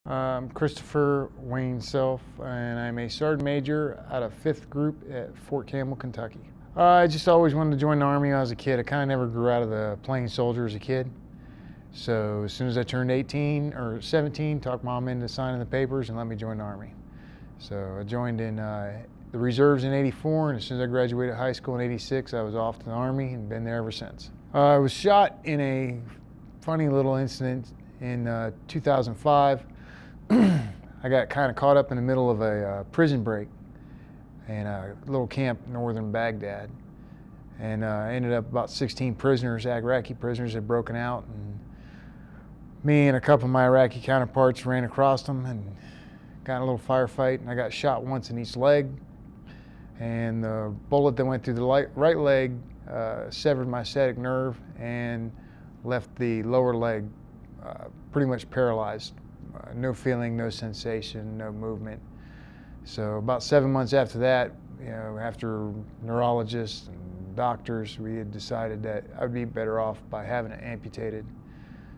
I'm Christopher Wayne Self, and I'm a Sergeant Major out of 5th Group at Fort Campbell, Kentucky. I just always wanted to join the Army when I was a kid. I kind of never grew out of the playing soldier as a kid. So as soon as I turned 18 or 17, talked mom into signing the papers and let me join the Army. So I joined in the reserves in '84, and as soon as I graduated high school in '86, I was off to the Army and been there ever since. I was shot in a funny little incident in 2005. I got kind of caught up in the middle of a prison break in a little camp in northern Baghdad, and ended up about 16 prisoners, Iraqi prisoners, had broken out, and me and a couple of my Iraqi counterparts ran across them and got in a little firefight, and I got shot once in each leg, and the bullet that went through the right leg severed my sciatic nerve and left the lower leg pretty much paralyzed. No feeling, no sensation, no movement. So about 7 months after that, after neurologists and doctors, we had decided that I would be better off by having it amputated.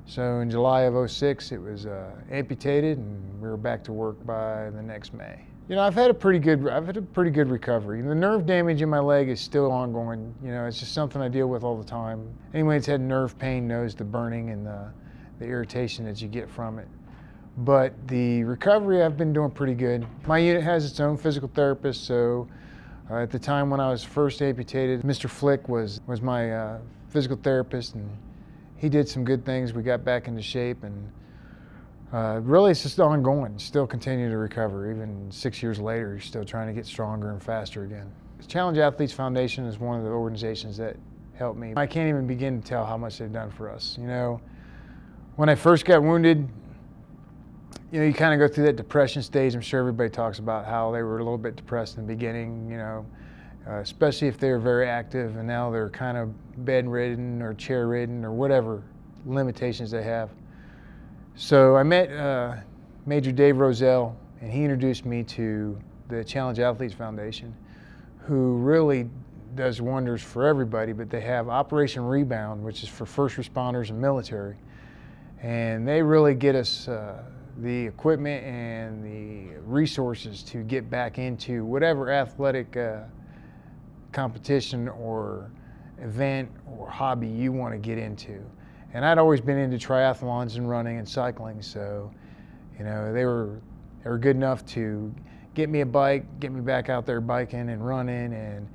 So in July of '06, it was amputated, and we were back to work by the next May. I've had a pretty good recovery. The nerve damage in my leg is still ongoing. It's just something I deal with all the time. Anyone that's had nerve pain knows the burning and the irritation that you get from it. But the recovery, I've been doing pretty good. My unit has its own physical therapist, so at the time when I was first amputated, Mr. Flick was my physical therapist, and he did some good things. We got back into shape, and really it's just ongoing. Still continue to recover. Even 6 years later, you're still trying to get stronger and faster again. The Challenge Athletes Foundation is one of the organizations that helped me. I can't even begin to tell how much they've done for us. When I first got wounded, you kind of go through that depression stage. I'm sure everybody talks about how they were a little bit depressed in the beginning, especially if they were very active, and now they're kind of bedridden or chair-ridden or whatever limitations they have. So I met Major Dave Roselle, and he introduced me to the Challenge Athletes Foundation, who really does wonders for everybody, but they have Operation Rebound, which is for first responders and military, and they really get us the equipment and the resources to get back into whatever athletic competition or event or hobby you want to get into. And I'd always been into triathlons and running and cycling, so they were good enough to get me a bike, get me back out there biking and running, and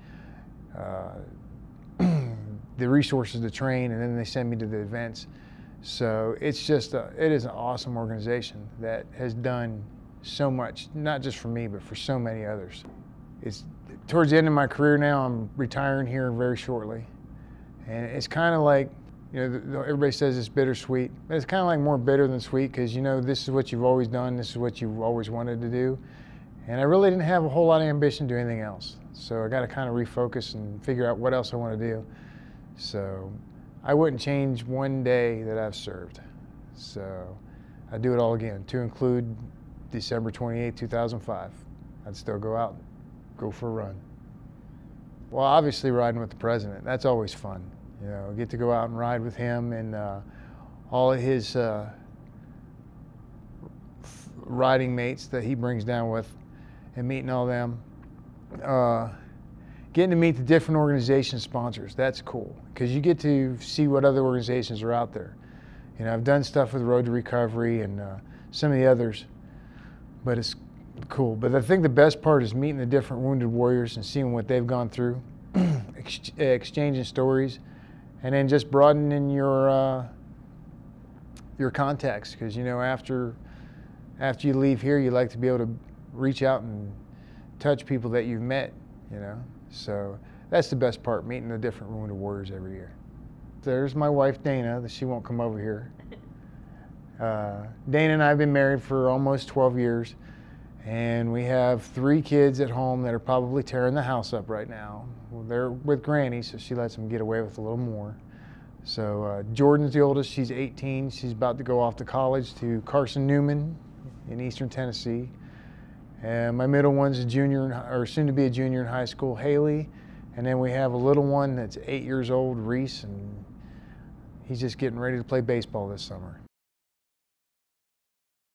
the resources to train, and then they send me to the events. So it's just it is an awesome organization that has done so much, not just for me, but for so many others. It's towards the end of my career now. I'm retiring here very shortly, and it's kind of like, everybody says it's bittersweet, but it's kind of like more bitter than sweet, because this is what you've always done, this is what you've always wanted to do, and I really didn't have a whole lot of ambition to do anything else. So I got to kind of refocus and figure out what else I want to do. So I wouldn't change one day that I've served. So I'd do it all again, to include December 28, 2005. I'd still go out, go for a run. Well, obviously riding with the president, that's always fun. Get to go out and ride with him and all of his riding mates that he brings down with, and meeting all them. Getting to meet the different organization sponsors, that's cool, because you get to see what other organizations are out there. I've done stuff with Road to Recovery and some of the others, but it's cool. But I think the best part is meeting the different wounded warriors and seeing what they've gone through, exchanging stories, and then just broadening your contacts, because after you leave here, you like to be able to reach out and touch people that you've met, So that's the best part, meeting the different wounded warriors every year. There's my wife, Dana, that she won't come over here. Dana and I have been married for almost 12 years, and we have 3 kids at home that are probably tearing the house up right now. Well, they're with Granny, so she lets them get away with a little more. So Jordan's the oldest, she's 18. She's about to go off to college to Carson Newman in Eastern Tennessee. And my middle one's a junior, or soon to be a junior in high school, Haley. And then we have a little one that's 8 years old, Reese, and he's just getting ready to play baseball this summer.